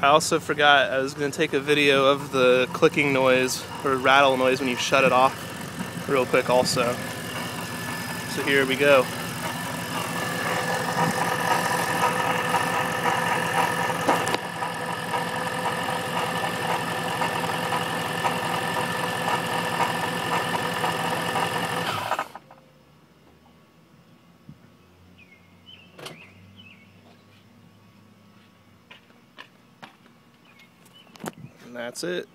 I also forgot I was going to take a video of the clicking noise or rattle noise when you shut it off real quick also. So here we go. And that's it.